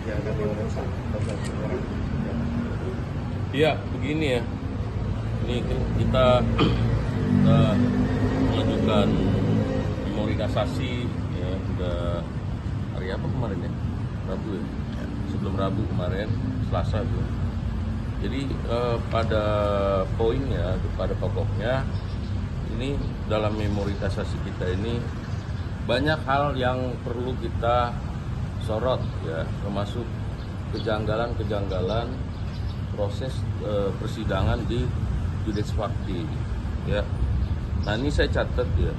Ya, ada orang. Iya, begini ya. Ini kita mengajukan memori kasasi ya, udah hari apa kemarin ya? Rabu ya. Sebelum Rabu kemarin, Selasa tuh. Jadi pada poinnya, pada pokoknya ini dalam memori kasasi kita ini banyak hal yang perlu kita sorot ya, termasuk kejanggalan-kejanggalan proses persidangan di Judex Fakti ya. Nah ini saya catat ya,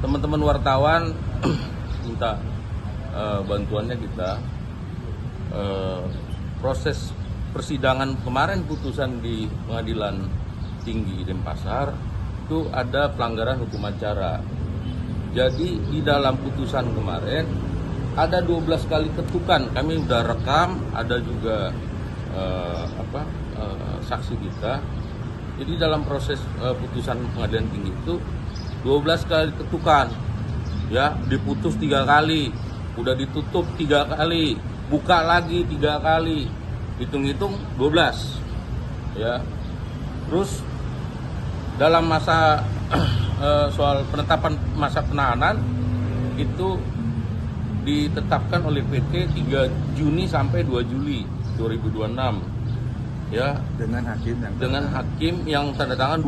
teman-teman wartawan minta bantuannya kita. Proses persidangan kemarin, putusan di Pengadilan Tinggi Denpasar itu ada pelanggaran hukum acara. Jadi di dalam putusan kemarin ada 12 kali ketukan, kami udah rekam, ada juga saksi kita. Jadi dalam proses putusan Pengadilan Tinggi itu 12 kali ketukan, ya, diputus 3 kali, udah ditutup 3 kali, buka lagi 3 kali, hitung-hitung 12, ya. Terus dalam masa soal penetapan masa penahanan itu ditetapkan oleh PT 3 Juni sampai 2 Juli 2026 ya, dengan hakim yang tanda tangan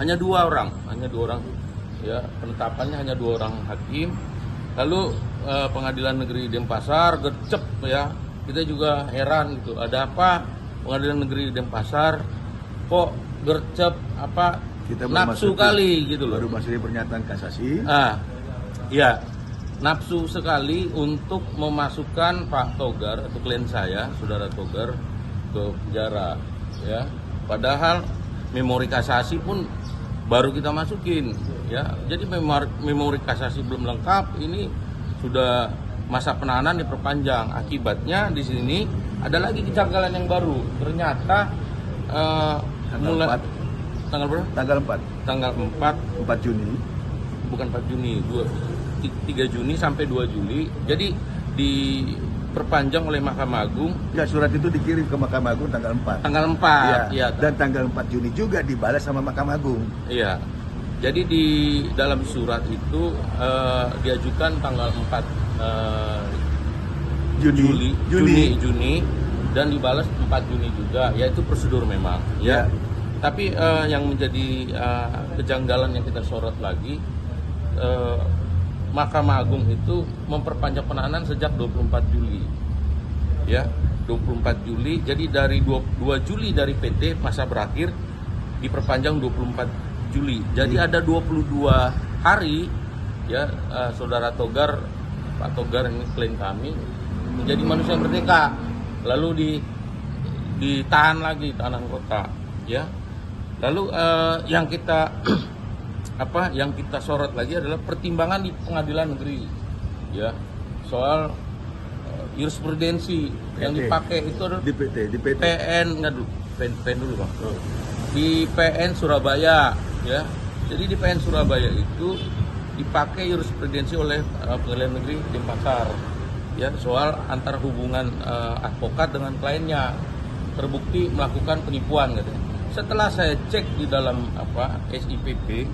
hanya dua orang ya, penetapannya hanya 2 orang hakim. Lalu Pengadilan Negeri Denpasar gercep ya, kita juga heran gitu, ada apa Pengadilan Negeri Denpasar kok gercep, apa kita nafsu kali gitu loh. Baru masuk pernyataan kasasi. Ya, nafsu sekali untuk memasukkan Pak Togar atau klien saya, saudara Togar, ke penjara ya. Padahal memori kasasi pun baru kita masukin ya. Jadi memori kasasi belum lengkap, ini sudah masa penahanan diperpanjang. Akibatnya di sini ada lagi kejanggalan yang baru. Ternyata tanggal berapa? Tanggal 4 Juni. Bukan 4 Juni, 3 Juni sampai 2 Juli. Jadi diperpanjang oleh Mahkamah Agung. Ya, surat itu dikirim ke Mahkamah Agung tanggal 4. Tanggal 4, ya. Dan tanggal 4 Juni juga dibalas sama Mahkamah Agung. Iya. Jadi di dalam surat itu diajukan tanggal 4 Juni dan dibalas 4 Juni juga. Ya, itu prosedur memang ya. Tapi yang menjadi kejanggalan yang kita sorot lagi, Mahkamah Agung itu memperpanjang penahanan sejak 24 Juli. Ya, 24 Juli. Jadi dari 2 Juli dari PT masa berakhir diperpanjang 24 Juli. Jadi ada 22 hari ya, saudara Togar, Pak Togar ini klien kami, menjadi manusia merdeka. Lalu ditahan lagi, tahanan kota ya. Lalu yang kita yang kita sorot lagi adalah pertimbangan di Pengadilan Negeri ya, soal jurisprudensi yang dipakai itu adalah di PT. PN dulu Bang. Di PN Surabaya ya. Jadi di PN Surabaya itu dipakai jurisprudensi oleh Pengadilan Negeri Denpasar ya, soal antar hubungan advokat dengan kliennya, terbukti melakukan penipuan katanya. Setelah saya cek di dalam SIPP,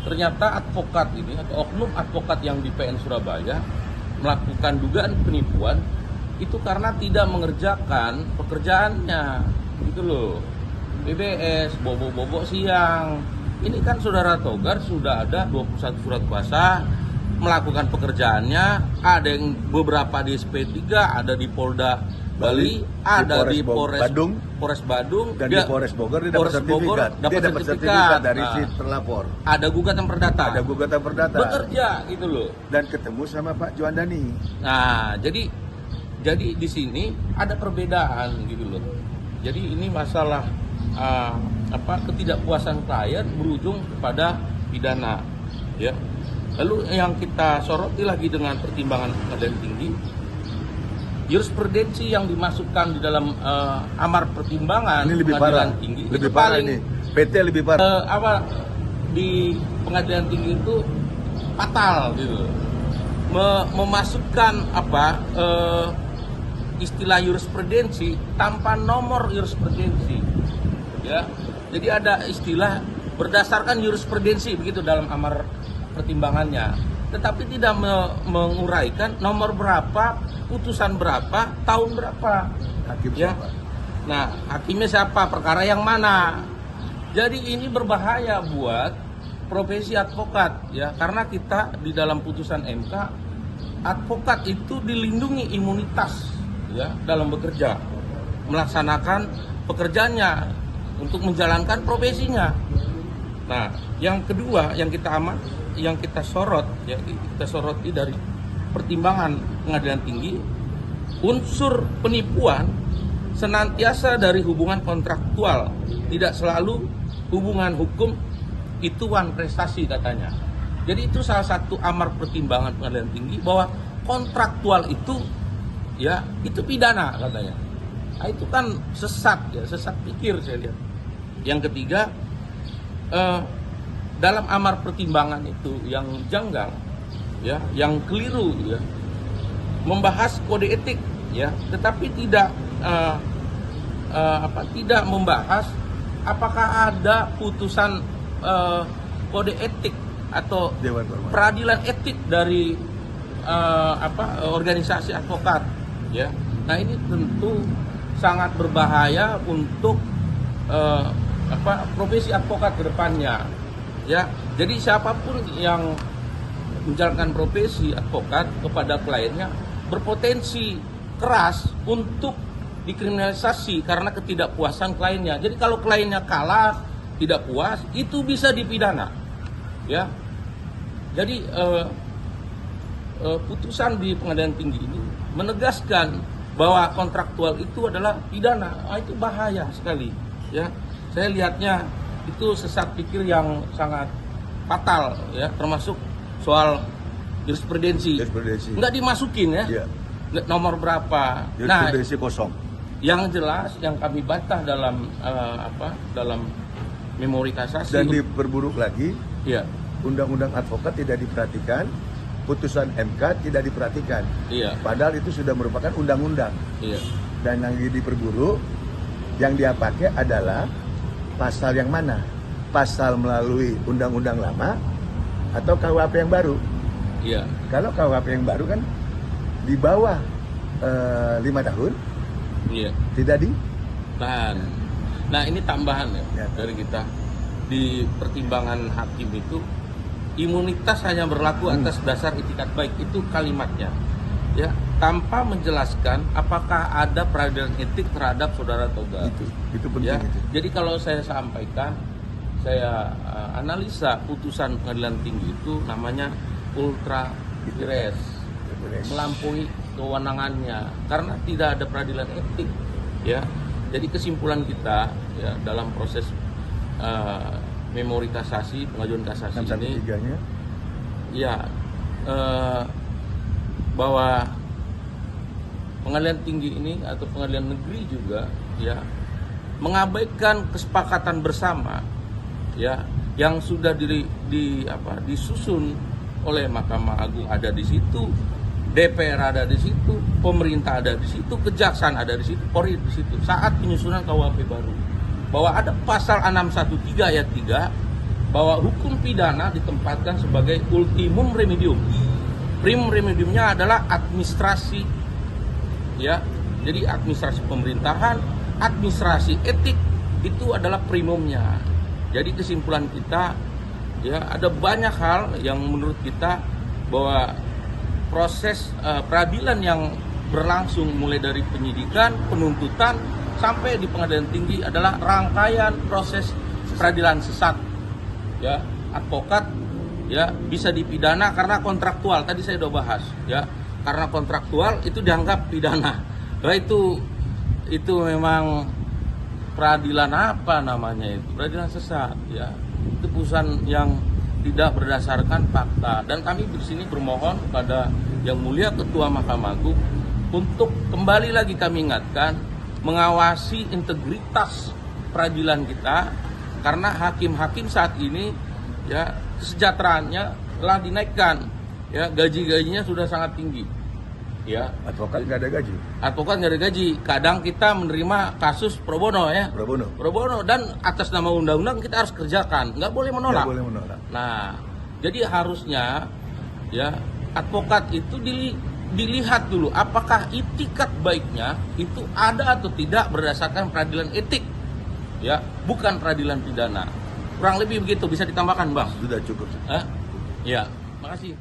ternyata advokat ini atau oknum advokat yang di PN Surabaya melakukan dugaan penipuan itu karena tidak mengerjakan pekerjaannya gitu loh. BBS, bobo siang. Ini kan saudara Togar sudah ada 21 surat kuasa melakukan pekerjaannya, ada yang beberapa di SP3, ada di Polda Bali, ada di Polres Badung, dan di Polres Bogor dia dapat sertifikat dari si terlapor. Ada gugatan perdata. Bekerja gitu loh. Dan ketemu sama Pak Juandani. Nah, jadi di sini ada perbedaan gitu loh. Jadi ini masalah ketidakpuasan klien berujung kepada pidana ya. Lalu yang kita soroti lagi dengan pertimbangan Pengadilan Tinggi, jurisprudensi yang dimasukkan di dalam amar pertimbangan ini lebih Pengadilan parah. Tinggi lebih itu parah paling ini. PT lebih parah. Di Pengadilan Tinggi itu fatal gitu. Memasukkan istilah jurisprudensi tanpa nomor jurisprudensi, ya. Jadi ada istilah berdasarkan jurisprudensi begitu dalam amar pertimbangannya, tetapi tidak menguraikan nomor berapa, putusan berapa, tahun berapa. Hakim Ya. siapa? Nah, hakimnya siapa, perkara yang mana. Jadi ini berbahaya buat profesi advokat, ya, karena kita di dalam putusan MK, advokat itu dilindungi imunitas, ya, dalam bekerja, melaksanakan pekerjaannya untuk menjalankan profesinya. Nah, yang kedua yang kita sorot, ya, kita soroti dari pertimbangan pengadilan tinggi, unsur penipuan senantiasa dari hubungan kontraktual, tidak selalu hubungan hukum. Itu prestasi katanya. Jadi itu salah satu amar pertimbangan pengadilan tinggi bahwa kontraktual itu, ya, itu pidana katanya. Nah, itu kan sesat, ya, sesat pikir saya lihat. Yang ketiga, dalam amar pertimbangan itu yang janggal, ya, yang keliru, ya, membahas kode etik, ya, tetapi tidak tidak membahas apakah ada putusan kode etik atau Dewan Kehormatan. peradilan etik dari organisasi advokat, ya. Nah, ini tentu sangat berbahaya untuk profesi advokat ke depannya, ya. Jadi siapapun yang menjalankan profesi advokat kepada kliennya berpotensi keras untuk dikriminalisasi karena ketidakpuasan kliennya. Jadi kalau kliennya kalah, tidak puas, itu bisa dipidana, ya. Jadi putusan di pengadilan tinggi ini menegaskan bahwa kontraktual itu adalah pidana. Itu bahaya sekali, ya. Saya lihatnya itu sesat pikir yang sangat fatal, ya, termasuk soal jurisprudensi. Nggak dimasukin, ya. Iya. Nomor berapa. Jurisprudensi kosong. Yang jelas yang kami bantah dalam dalam memori kasasi. Dan diperburuk lagi, Iya. undang-undang advokat tidak diperhatikan, putusan MK tidak diperhatikan. Iya. Padahal itu sudah merupakan undang-undang. Iya. Dan yang diperburuk, yang dia pakai adalah pasal yang mana? Pasal melalui undang-undang lama atau KUHP yang baru? Iya. Kalau KUHP yang baru kan di bawah 5 tahun, Iya. tidak di Tahan. Nah, ini tambahan, ya, Ya. dari kita. Di pertimbangan hakim itu imunitas hanya berlaku atas dasar itikat baik, itu kalimatnya, ya, tanpa menjelaskan apakah ada peradilan etik terhadap saudara atau enggak. itu penting, Ya, itu. jadi kalau saya sampaikan, saya analisa putusan pengadilan tinggi itu namanya ultra vires, melampaui kewenangannya karena tidak ada peradilan etik, ya. Jadi kesimpulan kita, ya, dalam proses memori kasasi, pengajuan kasasi ini, 613-nya ya, bahwa pengadilan tinggi ini atau pengadilan negeri juga, ya, mengabaikan kesepakatan bersama, ya, yang sudah disusun oleh Mahkamah Agung, ada di situ, DPR ada di situ, pemerintah ada di situ, kejaksaan ada di situ, Polri di situ saat penyusunan KUHP baru, bahwa ada pasal 613 ayat 3 bahwa hukum pidana ditempatkan sebagai ultimum remedium. Primum remediumnya adalah administrasi, ya. Jadi administrasi pemerintahan, administrasi etik itu adalah primumnya. Jadi kesimpulan kita, ya, ada banyak hal yang menurut kita bahwa proses peradilan yang berlangsung mulai dari penyidikan, penuntutan sampai di pengadilan tinggi adalah rangkaian proses peradilan sesat, ya. Advokat, ya, bisa dipidana karena kontraktual, tadi saya sudah bahas, ya, karena kontraktual itu dianggap pidana. Nah, itu memang peradilan apa namanya itu? Peradilan sesat, ya. Itu putusan yang tidak berdasarkan fakta, dan kami di sini bermohon kepada Yang Mulia Ketua Mahkamah Agung untuk kembali lagi kami ingatkan mengawasi integritas peradilan kita, karena hakim-hakim saat ini, ya, kesejahteraannya telah dinaikkan, ya, gaji-gajinya sudah sangat tinggi. ya. Advokat nggak ada gaji. Advokat nggak ada gaji. Kadang kita menerima kasus pro bono ya. Pro bono. Pro bono, dan atas nama undang-undang kita harus kerjakan, nggak boleh menolak. Nggak boleh menolak. Nah, jadi harusnya ya advokat itu dilihat dulu apakah itikat baiknya itu ada atau tidak berdasarkan peradilan etik, ya, bukan peradilan pidana. Kurang lebih begitu, bisa ditambahkan, Bang? Sudah cukup. Ya, makasih.